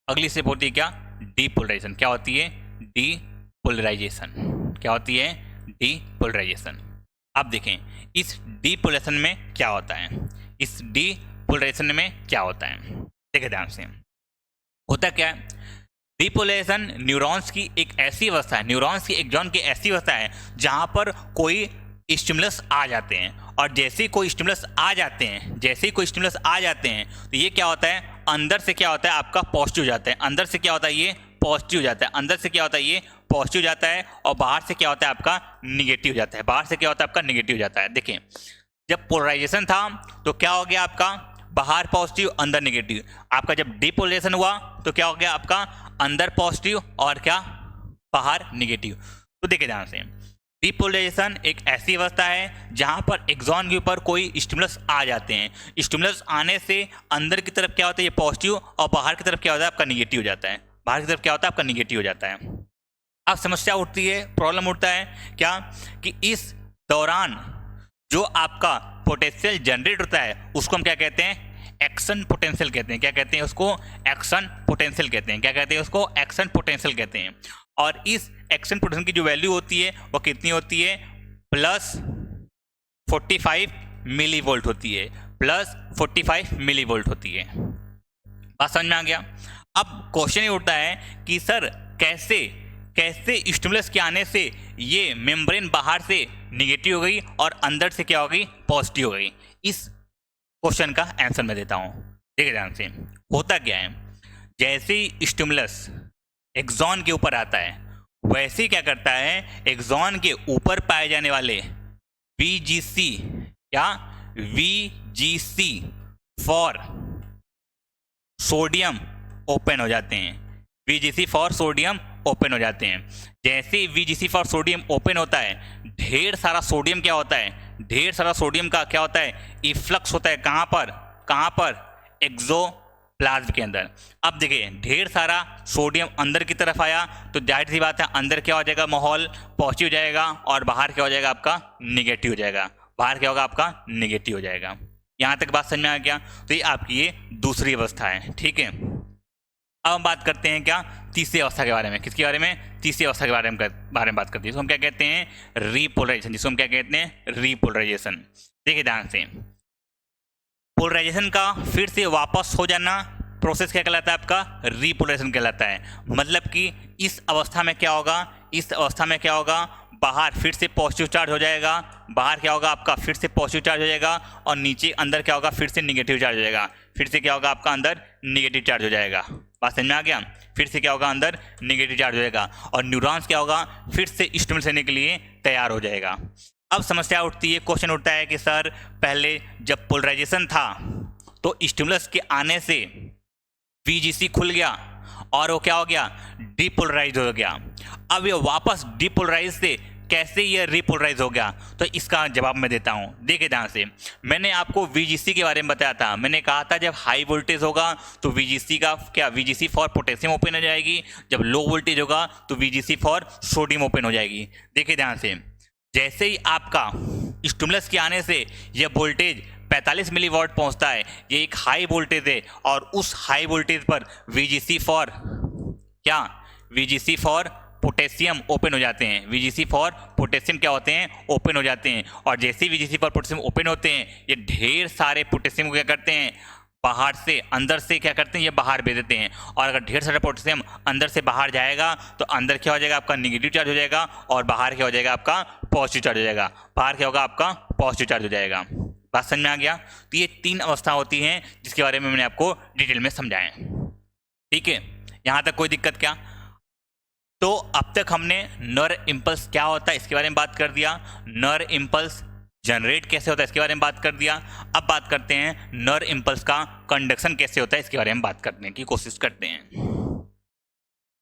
अगली स्टेप होती है क्या, डीपोलराइजेशन। क्या होती है, डीपोलराइजेशन। क्या होती है, डीपोलराइजेशन। अब देखें इस डीपोलराइजेशन में क्या होता है, इस डीपोलराइजेशन में क्या होता है, देखिए ध्यान से। होता क्या है, डीपोलराइजेशन न्यूरॉन्स की एक ऐसी अवस्था है, न्यूरॉन्स की एक्सॉन की ऐसी अवस्था है जहां पर कोई स्टिमुलस आ जाते हैं, और जैसे ही कोई स्टिमुलस आ जाते हैं, जैसे ही कोई स्टिमुलस आ जाते हैं तो ये क्या होता है, अंदर से क्या होता है आपका पॉजिटिव जाता है, अंदर से क्या होता है ये पॉजिटिव जाता है, अंदर से क्या होता है ये पॉजिटिव जाता है, और बाहर से क्या होता है आपका निगेटिव जाता है, बाहर से क्या होता है आपका निगेटिव जाता है। देखिए जब पोलराइजेशन था तो क्या हो गया आपका, बाहर पॉजिटिव अंदर निगेटिव। आपका जब डीपोलराइजेशन हुआ तो क्या हो गया आपका, अंदर पॉजिटिव और क्या बाहर निगेटिव। तो देखिए ध्यान से, डीपोलराइजेशन एक ऐसी अवस्था है जहां पर एक्सॉन के ऊपर कोई स्टिमुलस आ जाते हैं, स्टिमुलस आने से अंदर की तरफ क्या होता है ये पॉजिटिव, और बाहर की तरफ क्या होता है आपका निगेटिव हो जाता है, बाहर की तरफ क्या होता है आपका निगेटिव हो जाता है। अब समस्या उठती है, प्रॉब्लम उठता है क्या, कि इस दौरान जो आपका पोटेंशियल जनरेट होता है उसको हम क्या कहते हैं, एक्शन पोटेंशियल कहते हैं। क्या कहते हैं उसको, एक्शन पोटेंशियल कहते हैं। क्या कहते हैं उसको, एक्शन पोटेंशियल कहते हैं। और इस एक्शन पोटेंशियल की जो वैल्यू होती है वो कितनी होती है, +45 मिली वोल्ट होती है, +45 मिली वोल्ट होती है। बात समझ में आ गया। अब क्वेश्चन ये उठता है कि सर कैसे स्टिमुलस के आने से ये मेम्ब्रेन बाहर से निगेटिव हो गई और अंदर से क्या हो गई, पॉजिटिव हो गई। इस क्वेश्चन का आंसर मैं देता हूं, देखिए ध्यान से। होता क्या है, जैसे ही स्टिमुलस एक्सॉन के ऊपर आता है वैसे ही क्या करता है, एक्सॉन के ऊपर पाए जाने वाले VGC या VGC फॉर सोडियम ओपन हो जाते हैं, VGC फॉर सोडियम ओपन हो जाते हैं। जैसे ही VGC फॉर सोडियम ओपन होता है, ढेर सारा सोडियम क्या होता है, ढेर सारा सोडियम का क्या होता है, इफ्लक्स होता है। कहाँ पर एक्सोप्लाज्म के अंदर। अब देखिए ढेर सारा सोडियम अंदर की तरफ आया तो जाहिर सी बात है अंदर क्या हो जाएगा, माहौल पॉजिटिव जाएगा, और बाहर क्या हो जाएगा आपका निगेटिव हो जाएगा, बाहर क्या होगा आपका निगेटिव हो जाएगा। यहाँ तक बात समझ में आ गया। तो ये आपकी ये दूसरी अवस्था है, ठीक है। अब हम बात करते हैं क्या, तीसरी अवस्था के बारे में। किसके बारे में, तीसरी अवस्था के बारे में बात करते हैं, जिसको हम क्या कहते हैं, रीपोलराइजेशन, जिसको हम क्या कहते हैं, रीपोलराइजेशन। देखिए ध्यान से, पोलराइजेशन का फिर से वापस हो जाना प्रोसेस क्या कहलाता है आपका, रीपोलराइजेशन कहलाता है। मतलब कि इस अवस्था में क्या होगा, इस अवस्था में क्या होगा, बाहर फिर से पॉजिटिव चार्ज हो जाएगा, बाहर क्या होगा आपका फिर से पॉजिटिव चार्ज हो जाएगा, और नीचे अंदर क्या होगा फिर से निगेटिव चार्ज हो जाएगा, फिर से क्या होगा आपका अंदर निगेटिव चार्ज हो जाएगा। बात समझ में आ गया, फिर से क्या होगा अंदर निगेटिव चार्ज हो जाएगा, और न्यूरॉन्स क्या होगा फिर से स्टिमुलस लेने के लिए तैयार हो जाएगा। अब समस्या उठती है, क्वेश्चन उठता है कि सर पहले जब पोलराइजेशन था तो स्टिमुलस के आने से VGC खुल गया और वो क्या हो गया, डीपोलराइज हो गया। अब ये वापस डीपोलराइज से कैसे ये रीपोलराइज हो गया, तो इसका जवाब मैं देता हूँ। देखिए ध्यान से, मैंने आपको VGC के बारे में बताया था। मैंने कहा था जब हाई वोल्टेज होगा तो VGC का क्या, VGC फॉर पोटेशियम ओपन हो जाएगी, जब लो वोल्टेज होगा तो VGC फॉर सोडियम ओपन हो जाएगी। देखिए ध्यान से, जैसे ही आपका स्टिमुलस के आने से यह वोल्टेज 45 मिलीवॉट पहुंचता है, ये एक हाई वोल्टेज है, और उस हाई वोल्टेज पर VGC फॉर क्या, VGC फॉर पोटेशियम ओपन हो जाते हैं, VGC फॉर पोटेशियम क्या होते हैं, ओपन हो जाते हैं। और जैसे ही VGC फॉर पोटेशियम ओपन होते हैं, ये ढेर सारे पोटेशियम को क्या करते हैं, बाहर से अंदर से क्या करते हैं, ये बाहर भेज देते हैं। और अगर ढेर सारा पोटेशियम अंदर से बाहर जाएगा तो अंदर क्या हो जाएगा, आपका निगेटिव चार्ज हो जाएगा, और बाहर क्या हो जाएगा, आपका पॉजिटिव चार्ज हो जाएगा। बाहर क्या होगा, आपका पॉजिटिव चार्ज हो जाएगा। बात समझ में आ गया। तो ये 3 अवस्था होती हैं जिसके बारे में मैंने आपको डिटेल में समझाया। ठीक है, यहाँ तक कोई दिक्कत क्या? तो अब तक हमने नर इम्पल्स क्या होता है इसके बारे में बात कर दिया, नर इम्पल्स जनरेट कैसे होता है इसके बारे में बात कर दिया। अब बात करते हैं नर इम्पल्स का कंडक्शन कैसे होता है इसके बारे में बात करने की कोशिश करते हैं।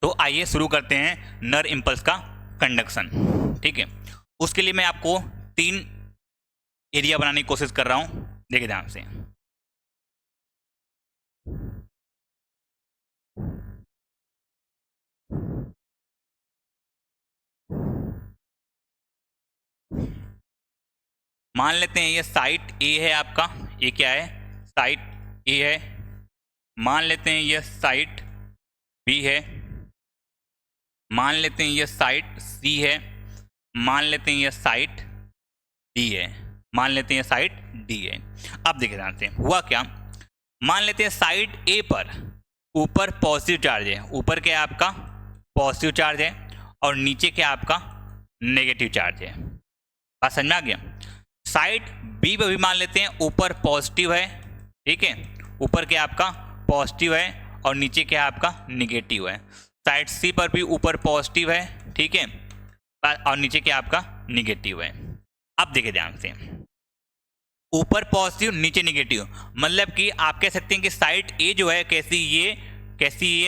तो आइए शुरू करते हैं नर इम्पल्स का कंडक्शन। ठीक है, उसके लिए मैं आपको 3 एरिया बनाने की कोशिश कर रहा हूं, देखिए ध्यान से। मान लेते हैं ये साइट ए है आपका, ये क्या है, साइट ए है। मान लेते हैं ये साइट बी है। मान लेते हैं ये साइट सी है। मान लेते हैं ये साइट डी है। मान लेते हैं ये साइट डी है। अब देखिए ध्यान से हुआ क्या। मान लेते हैं साइट ए पर ऊपर पॉजिटिव चार्ज है, ऊपर क्या है आपका पॉजिटिव चार्ज है, और नीचे क्या आपका नेगेटिव चार्ज है। बात समझ में आ गया। साइड बी पर भी मान लेते हैं ऊपर पॉजिटिव है, ठीक है, ऊपर क्या आपका पॉजिटिव है और नीचे क्या आपका निगेटिव है। साइड सी पर भी ऊपर पॉजिटिव है, ठीक है, और नीचे क्या आपका निगेटिव है। अब देखिए ध्यान से, ऊपर पॉजिटिव नीचे निगेटिव, मतलब कि आप कह सकते हैं कि साइड ए जो है कैसी ये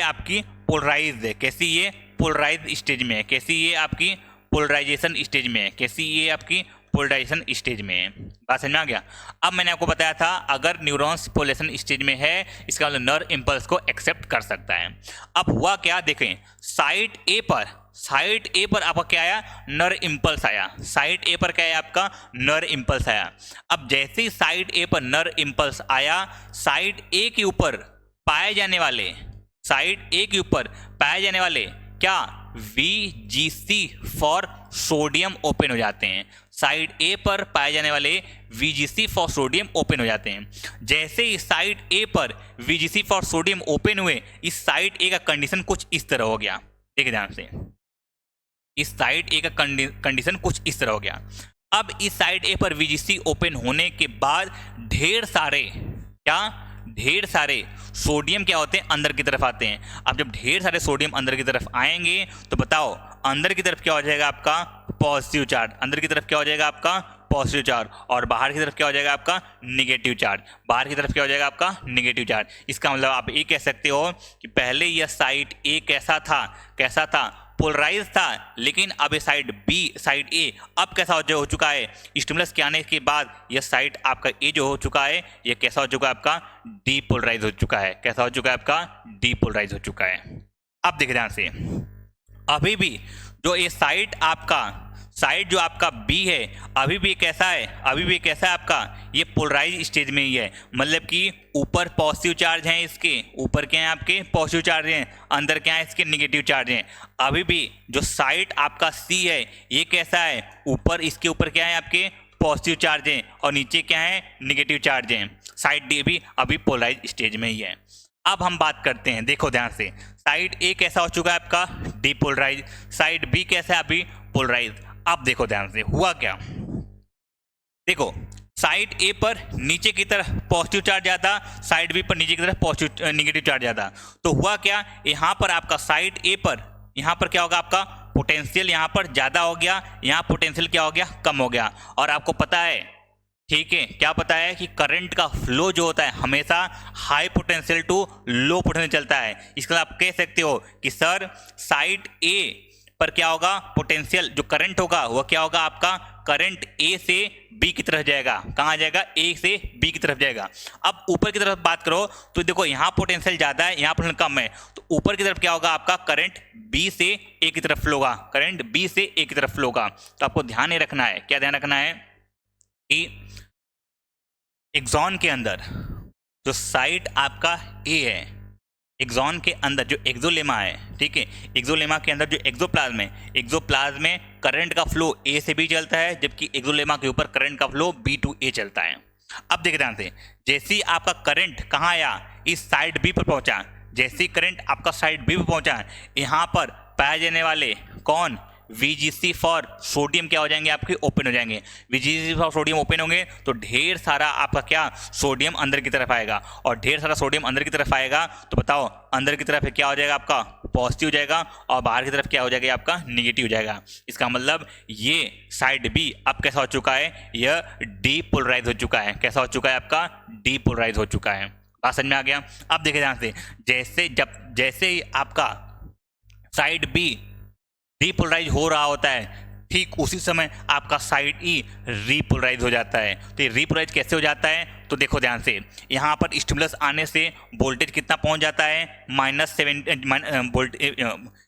आपकी पोलराइज है, कैसी ये पोलराइज स्टेज में है, कैसी ये आपकी पोलराइजेशन स्टेज में है, कैसी ये आपकी पोलराइजेशन स्टेज में है। बात समझ में आ गया। अब मैंने आपको बताया था अगर न्यूरॉन्स पोलराइजेशन स्टेज में है इसका मतलब नर्व इंपल्स को एक्सेप्ट कर सकता है। अब हुआ क्या देखें, साइड ए पर आपका क्या आया, नर्व इंपल्स आया। साइड ए पर क्या है आपका नर्व इंपल्स आया। अब जैसे ही साइड ए पर नर्व इंपल्स आया, साइड ए के ऊपर पाए जाने वाले क्या VGC फॉर सोडियम ओपन हो जाते हैं। साइड ए पर पाए जाने वाले VGC फॉर सोडियम ओपन हो जाते हैं। जैसे ही साइड ए पर VGC फॉर सोडियम ओपन हुए, इस साइड ए का कंडीशन कुछ इस तरह हो गया। देखिए ध्यान से, इस साइड ए का कंडीशन कुछ इस तरह हो गया। अब इस साइड ए पर VGC ओपन होने के बाद ढेर सारे सोडियम क्या होते हैं, अंदर की तरफ आते हैं। अब जब ढेर सारे सोडियम अंदर की तरफ आएंगे तो बताओ अंदर की तरफ क्या हो जाएगा आपका पॉजिटिव चार्ज, अंदर की तरफ क्या हो जाएगा आपका पॉजिटिव चार्ज, और बाहर की तरफ क्या हो जाएगा आपका निगेटिव चार्ज, बाहर की तरफ क्या हो जाएगा आपका निगेटिव चार्ज। इसका मतलब आप ये कह सकते हो कि पहले यह साइड ए कैसा था पोलराइज था, लेकिन अब ये साइड ए अब कैसा हो चुका है, स्टिमुलस के आने के बाद यह साइड आपका ए जो हो चुका है ये कैसा हो चुका है आपका डीपोलराइज हो चुका है। कैसा हो चुका है आपका डीपोलराइज हो चुका है। अब देखिए ध्यान से, अभी भी जो ये साइड जो आपका बी है अभी भी कैसा है आपका ये पोलराइज स्टेज में ही है। मतलब कि ऊपर पॉजिटिव चार्ज हैं, इसके ऊपर क्या है आपके पॉजिटिव चार्ज हैं, अंदर क्या है इसके निगेटिव चार्ज हैं। अभी भी जो साइड आपका सी है ये कैसा है, ऊपर इसके ऊपर क्या है आपके पॉजिटिव चार्ज हैं और नीचे क्या है निगेटिव चार्ज हैं। साइड डी भी अभी पोलराइज स्टेज में ही है। अब हम बात करते हैं, देखो ध्यान से, साइड ए कैसा हो चुका है आपका डीपोलराइज, साइड बी कैसा है अभी पोलराइज। अब देखो ध्यान से हुआ क्या, देखो साइड ए पर नीचे की तरफ पॉजिटिव चार्ज जाता, साइड बी पर नीचे की तरफ निगेटिव चार्ज जाता। तो हुआ क्या, यहाँ पर आपका साइड ए पर यहाँ पर क्या होगा आपका पोटेंशियल यहाँ पर ज़्यादा हो गया, यहाँ पोटेंशियल क्या हो गया कम हो गया। और आपको पता है, ठीक है, क्या पता है कि करंट का फ्लो जो होता है हमेशा high potential to low potential चलता है। इसका आप कह सकते हो कि सर साइड ए पर क्या होगा पोटेंशियल जो करंट होगा वह क्या होगा आपका करंट ए से बी की तरफ जाएगा। कहाँ जाएगा, ए से बी की तरफ जाएगा। अब ऊपर की तरफ बात करो तो देखो यहाँ पोटेंशियल ज़्यादा है, यहाँ पोटेंशियल कम है, तो ऊपर की तरफ क्या होगा आपका करंट बी से ए की तरफ फ्लो होगा, करंट बी से ए की तरफ फ्लो होगा। तो आपको ध्यान नहीं रखना है, क्या ध्यान रखना है कि एक्सॉन के अंदर जो साइड आपका ए है, एक्सॉन के अंदर जो एक्सोलेमा है, ठीक है, एक्सोलेमा के अंदर जो एक्सोप्लाज्म में करंट का फ्लो ए से बी चलता है, जबकि एक्सोलेमा के ऊपर करंट का फ्लो बी टू ए चलता है। अब देखिए ध्यान से, जैसे ही आपका करंट कहाँ आया, इस साइड बी पर पहुंचा, जैसे ही करंट आपका साइड बी पर पहुंचा, यहाँ पर पाए जाने वाले कौन VGC फॉर सोडियम क्या हो जाएंगे आपके, ओपन हो जाएंगे। VGC फॉर सोडियम ओपन होंगे तो ढेर सारा आपका क्या सोडियम अंदर की तरफ आएगा, और ढेर सारा सोडियम अंदर की तरफ आएगा तो बताओ अंदर की तरफ क्या हो जाएगा आपका, पॉजिटिव हो जाएगा, और बाहर की तरफ क्या हो जाएगा आपका, निगेटिव हो जाएगा। इसका मतलब ये साइड बी अब कैसा हो चुका है, यह डीपोलराइज हो चुका है। कैसा हो चुका है आपका, डीपोलराइज हो चुका है। बात समझ में आ गया। अब देखिए ध्यान से, जैसे ही आपका साइड बी डीपोलराइज हो रहा होता है, ठीक उसी समय आपका साइड ई रीपोलराइज हो जाता है। तो ये रीपोलराइज कैसे हो जाता है, तो देखो ध्यान से, यहाँ पर स्टिमुलस आने से वोल्टेज कितना पहुंच जाता है,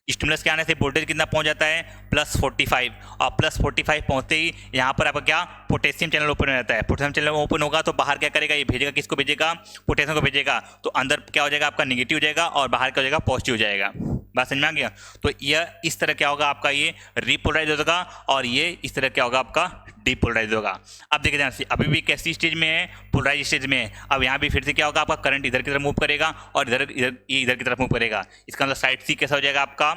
स्टिमुलस के आने से वोल्टेज कितना पहुंच जाता है, +45, और +45 पहुंचते ही यहाँ पर आपका क्या पोटेशियम चैनल ओपन हो जाता है। पोटेशियम चैनल ओपन होगा तो बाहर क्या करेगा, ये भेजेगा, किसको भेजेगा, पोटेशियम को भेजेगा। तो अंदर क्या हो जाएगा आपका, निगेटिव हो जाएगा, और बाहर क्या हो जाएगा, पॉजिटिव हो जाएगा। बात समझ में आ गया। तो यह इस तरह क्या होगा आपका, ये रीपोलराइज होगा, और ये इस तरह क्या होगा आपका, डीपोलराइज होगा। अब देखिए ध्यान से, अभी भी कैसी स्टेज में है, पोलराइज स्टेज में है। अब यहाँ भी फिर से क्या होगा आपका, करंट इधर की तरफ मूव करेगा, और इधर की तरफ मूव करेगा। इसका मतलब साइड सी कैसा हो जाएगा आपका,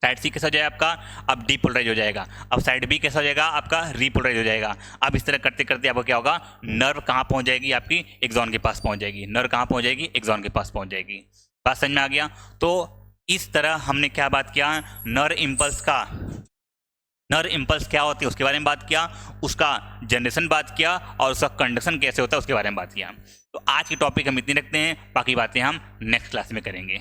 साइड सी कैसा हो जाएगा आपका, अब डीपोलराइज हो जाएगा। अब साइड बी कैसा हो जाएगा आपका, रीपोलराइज हो जाएगा। अब इस तरह करते करते आपको क्या होगा, नर्व कहाँ पहुँच जाएगी आपकी, एक्सॉन के पास पहुँच जाएगी। नर्व कहाँ पहुँच जाएगी, एक्सॉन के पास पहुँच जाएगी। बात समझ में आ गया। तो इस तरह हमने क्या बात किया, नर्व इम्पल्स क्या होती है उसके बारे में बात किया, उसका जनरेशन बात किया, और उसका कंडक्शन कैसे होता है उसके बारे में बात किया। तो आज की टॉपिक हम इतनी रखते हैं, बाकी बातें हम नेक्स्ट क्लास में करेंगे।